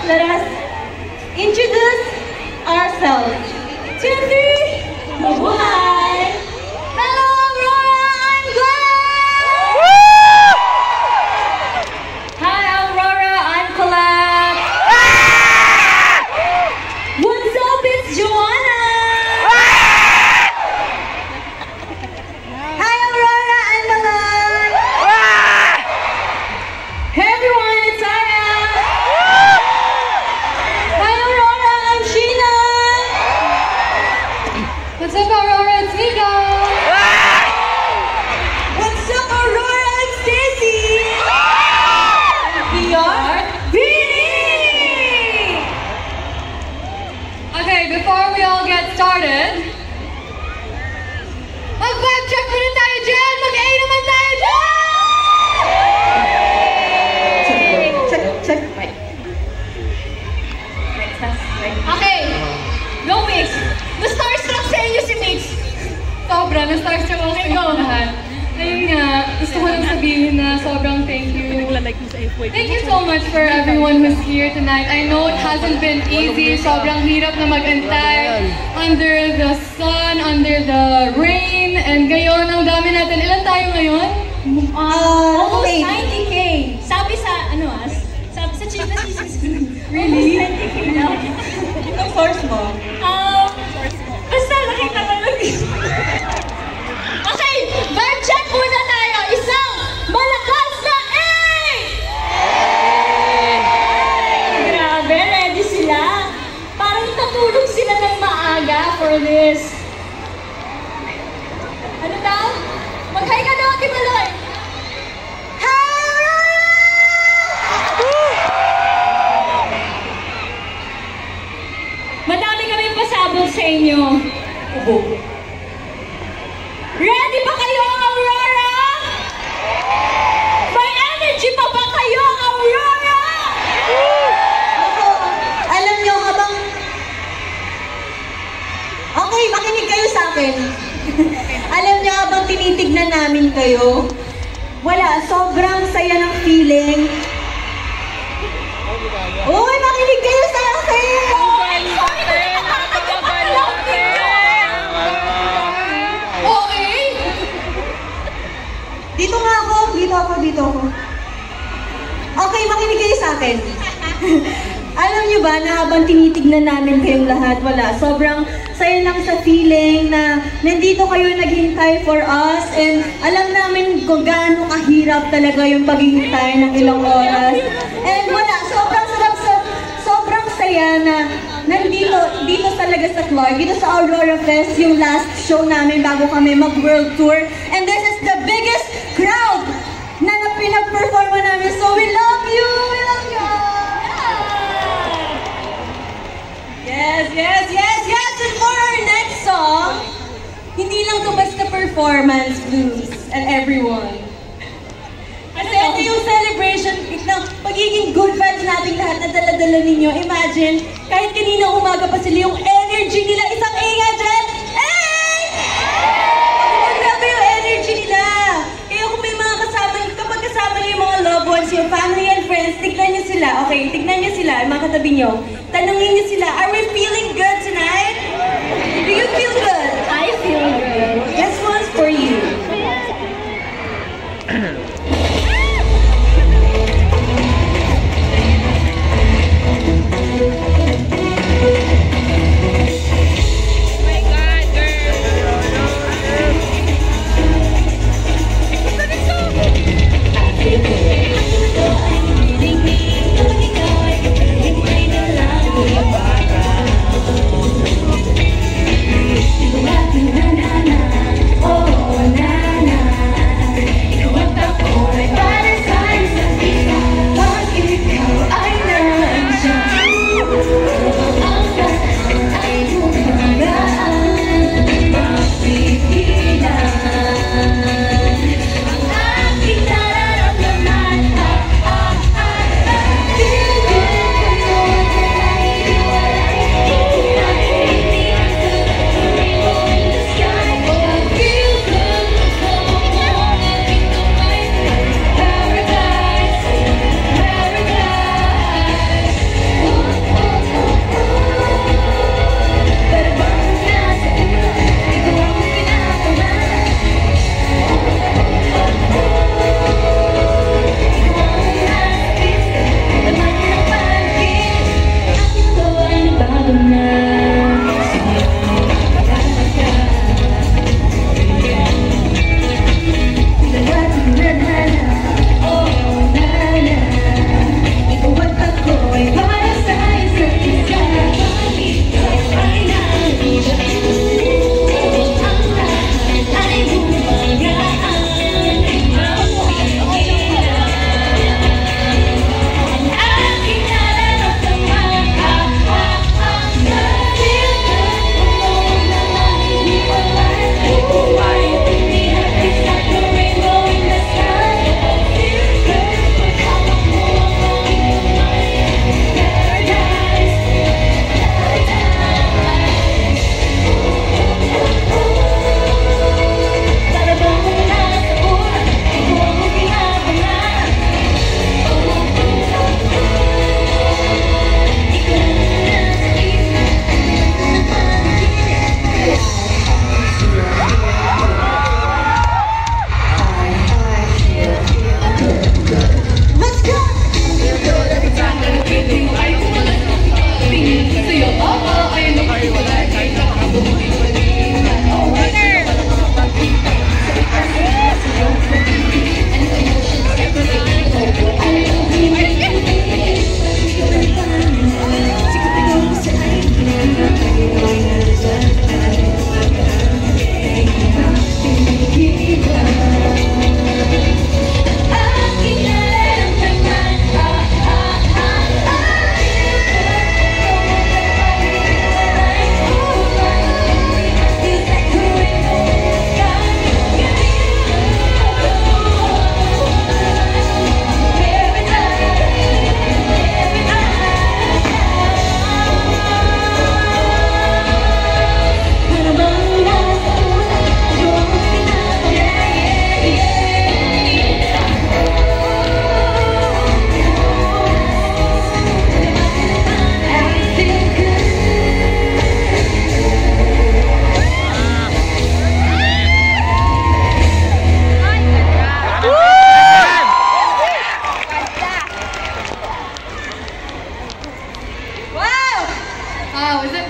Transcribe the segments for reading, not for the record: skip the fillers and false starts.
let us introduce ourselves. 2, 3, mabuhay! Hello, Aurora! I'm Glenn! Star Vini! Okay, before we all get started, mag-vibe check muna tayo dyan! Mag-A naman tayo dyan! Check. Wait. Okay, go Mix! Na-starstruck sa inyo si Mix! Sobra, na-starstruck ako sa inyo lahat. Ayun nga, gusto ko lang sabihin na sobrang thank you. Thank you so much for everyone who's here tonight. I know it hasn't been easy. Sobrang hirap na mag-antay under the sun, under the rain. And ngayon, ang dami natin. Ilan tayo ngayon? Almost Okay. 90K. Sabi sa, sabi sa Chief na Really? 90K na. Anong source mo? Basta nakita ko lang. Okay, vibe check muna tayo. Isang malakas na A! Grabe, ready sila. Parang natulog sila ng maaga for this. Ano daw? Mag-hi ka daw, Ate Maloy. Madami kami pasabog sa inyo. Ready ba kayo, Aurora? May energy pa ba kayo, Aurora? Ako, alam nyo habang... Okay, makinig kayo sa akin. Alam nyo habang tinitignan namin kayo, wala, sobrang saya ng feeling. Uy, makinig kayo sa akin! Okay? Dito nga ako, dito ako. Okay, makinig kayo sa akin. Alam niyo ba na habang tinitignan namin kayong lahat, wala, sobrang saya lang sa feeling na nandito kayo naghihintay for us and alam namin kung gaano kahirap talaga yung paghihintay ng ilang oras. And wala, sobrang saya na dito talaga sa Clark, dito sa Aurora Fest, yung last show namin bago kami mag-world tour. And this is the biggest crowd na pinag-perform namin. So we love you! We love you! Yes! And for our next song, hindi lang to basta performance blues and everyone. Kasi ito yung celebration ng pagiging good vibes nating lahat na dala-dala ninyo. Imagine, kahit kanina umaga pa sila, yung energy nila, isang A nga dyan! Hey! Grabe yung energy nila! Kaya kung may mga kasama, kapag kasama niyo yung mga loved ones, yung family and friends, tignan niyo sila. Okay, tignan niyo sila, yung mga katabi niyo. Tanungin niyo sila, are we feeling good tonight? Do you feel good? I feel good. This one's for you. Na na na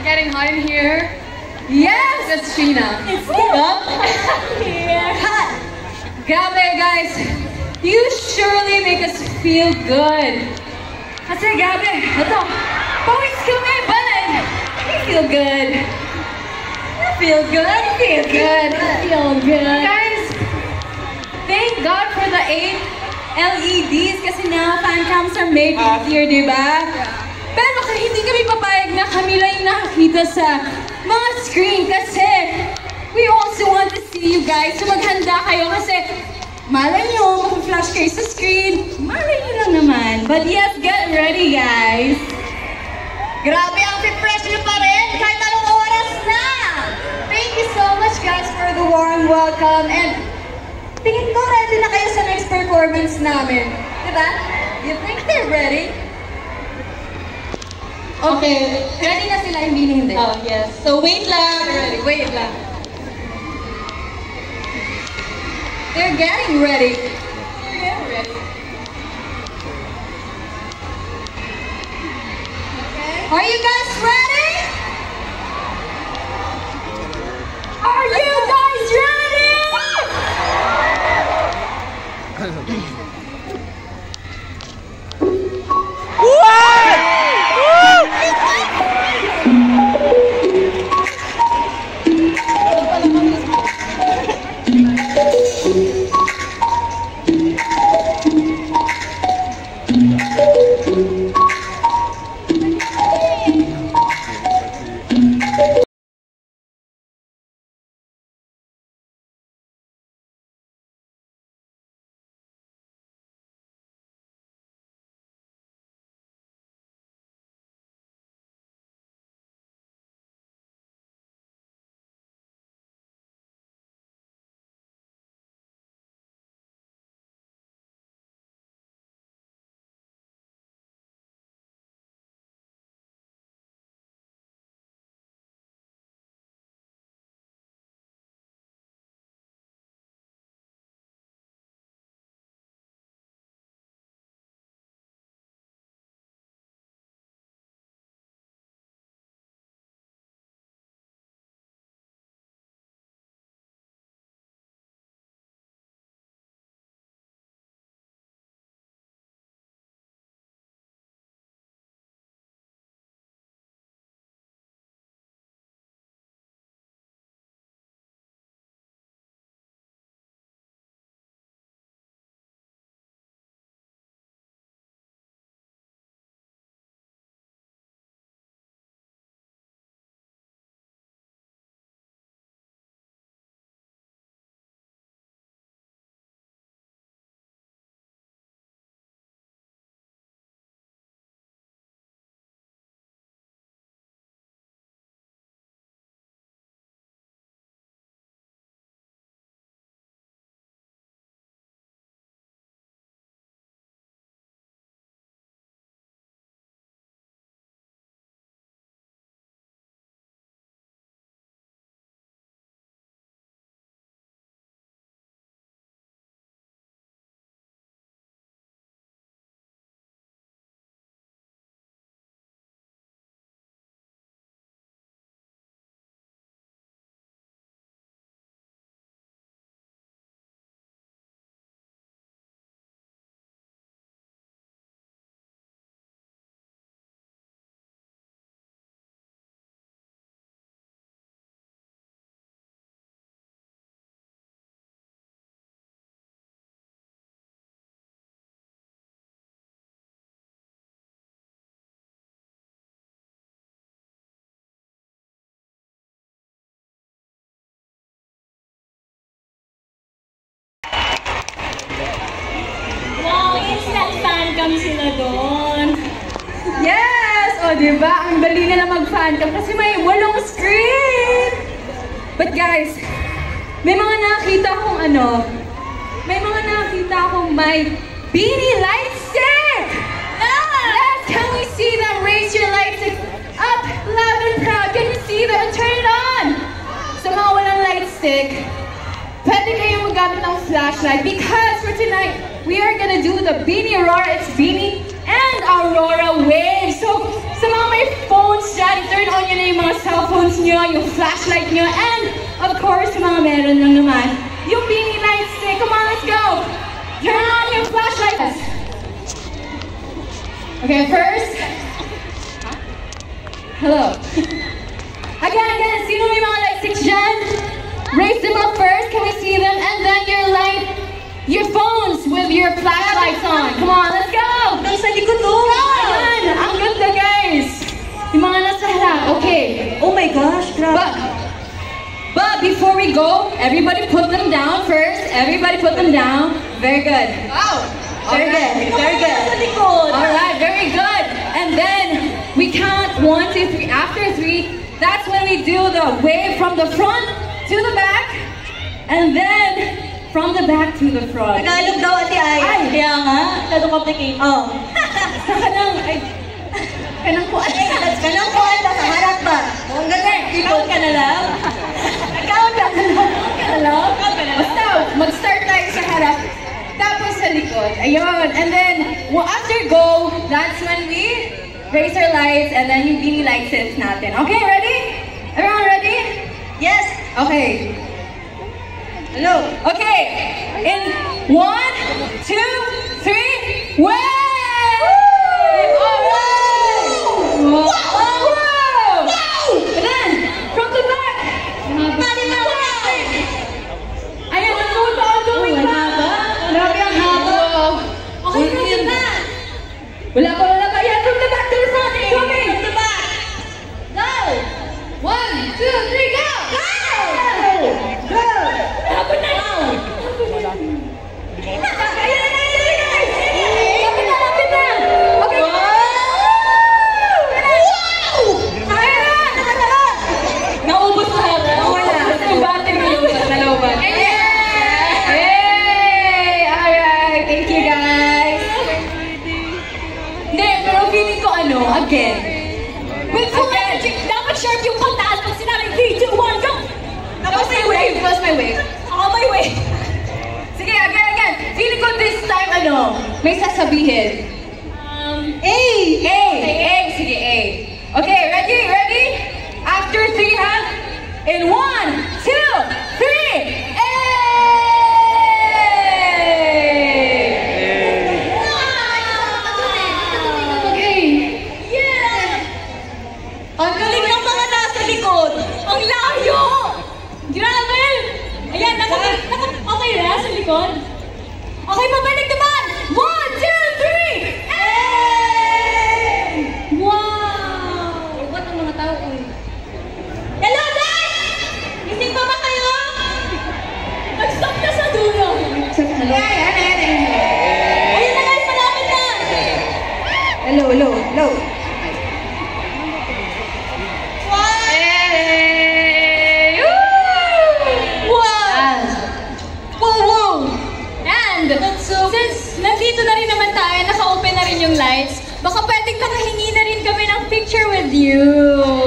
getting hot in here? Yes, that's Sheena. It's hot here. Hot! Grabe guys, you surely make us feel good. Kasi grabe, ito, pawis kami, but we feel good. Feel good, feel good, Feel good. Guys, thank God for the 8 LEDs kasi now fan cams are made easier, di ba? Pero hindi kami papayag na kami lang yung nakakita sa mga screen kasi we also want to see you guys. So maghanda kayo kasi malay nyo, mag-flash kayo sa screen. Malay nyo lang naman. But yes, get ready guys. Grabe ang fresh nyo pa rin kahit anong oras na. Thank you so much guys for the warm welcome and tingin ko ready na kayo sa next performance namin. Diba? You think they're ready? Okay. Ready na sila, hindi. Oh, yes. So, wait lang. Ready, wait lang. They're getting ready. They're getting ready. Okay. Are you guys ready? Are you guys ready? Fan sila doon. Yes! O, diba? Ang dali na lang mag-fancam kasi may 8 screen! But guys, may mga nakita akong may beanie light stick! Yes! Can we see them? Raise your light stick up, loud and proud. Can you see them? Turn it on! Sa mga walang light stick, pwede kayong magamit ng flashlight because for tonight, we are gonna do the Beanie Aurora. It's Beanie and Aurora Wave. So, sa mga may phones dyan, turn on nyo na yung mga cellphones nyo, yung flashlight nyo, and of course, yung mga meron lang naman, yung beanie light stick. Come on, let's go! Turn on your flashlights! Okay, first, hello. Again, sino may mga light sticks dyan? Raise them up first, can we see them? And then your phones with your flashlights on. Come on, let's go! Hanggang sa likod to. Ayan! Ang ganda, guys! Yung mga nasa harap, okay. Oh my gosh, grabe. But before we go, everybody put them down first. Everybody put them down. Very good. Wow! Very good, very good. Sa likod. Alright, very good. And then we count 1, 2, 3. After 3, that's when we do the wave from the front to the back. And then from the back to the front. Tagalog daw, Ate Ay. Ay. Kaya nga, tagalog complicated. Oh. Kanang kuan. Kanang kuan ba sa harap ba? Ang ganda. Ikaw ka na lang. Count ka na lang. Basta, mag-start tayo sa harap. Tapos sa likod. Ayun. And then, after go, that's when we raise our lights and then yung beanie light sets natin. Okay, ready? Everyone ready? Yes. Okay. Hello. Okay. In 1, 2, 3, wave! Alright! Wow! Wow! And then, from the back. Ayan, ang going pa. Grabe ang haba. Okay, from the back. Wala pa. Ayan, from the back to the front. Coming. From the back. Go! 1, 2, 3, go! Go! Tapos na yun! Ayan, guys! Lapit na! Okay! Wow! Ayan na! Naubos na hara. Wala. Yung battery yung nalobat. Yay! Alright, thank you guys. Hindi, pero feeling ko again. Wait, dapat sharp yung pagtaas pag sinabing 3, 2, 1, go! That was my wave. That was my wave. Oh, my wave. Sige, again. Feeling ko this time, may sasabihin. A. A. Sige, A. Okay, ready? After 3, ha? In 1, 2, 3, A! Okay. Yeah! Ang galing ng mga nasa likod. Ang layo! Grabe! Ayan, okay na sa likod? Okay, pabalik naman! 1, 2, 3! Hey! Wow! What ang mga tao, Hello, guys! Gising pa ba kayo? Nag-stop na sa dulo! Ayun na guys, malapit na! Hello. Since nandito na rin naman tayo, naka-open na rin yung lights, baka pwedeng makahingi na rin kami ng picture with you.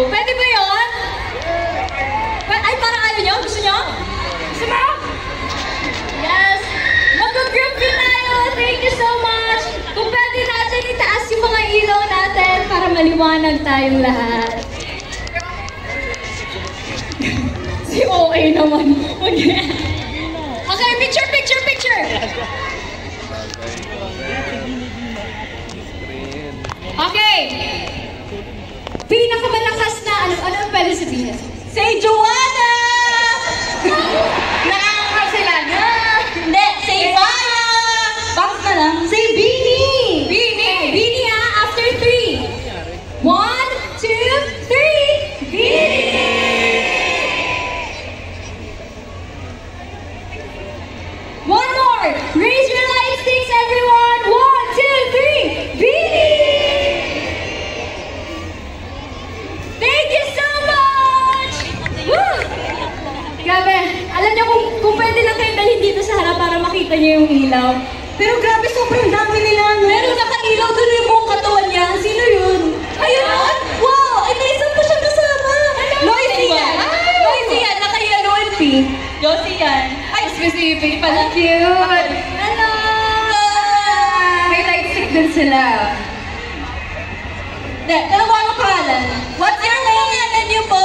Pwede ba yun? Ay, parang ayaw nyo? Gusto nyo? Gusto mo? Yes! Mag-group din tayo! Thank you so much! Kung pwede natin itaas yung mga ilaw natin para maliwanag tayong lahat. Si OA naman. Okay, picture! Okay. Pinakamalakas na, ano ang pwede sabihin? Say Joanna! Nakakakap sila na. Hindi, say Maya! Box na lang. Say Beanie! Beanie ha, after 3. 1, 2, 3. Beanie! One more. Raise your light sticks, everyone. 1, 2, 3. Beanie! Thank you so much! Woo! Grabe, alam niyo kung pwede lang kayo dalhin dito sa harap para makita niyo yung ilaw. Pero grabe, sobrang dami nila. Meron nakailaw doon yung buong katawan niya. Sino yun? Ayun! Wow! Ay, may isa pa siya kasama! Loisy yan! Loisy yan! Naka-yellow and pink. Josie yan. Ay, specific pala. Cute! Hello! May light stick din sila. Hindi, pero mo anong pangalan? What's your name? Pangalan niyo po?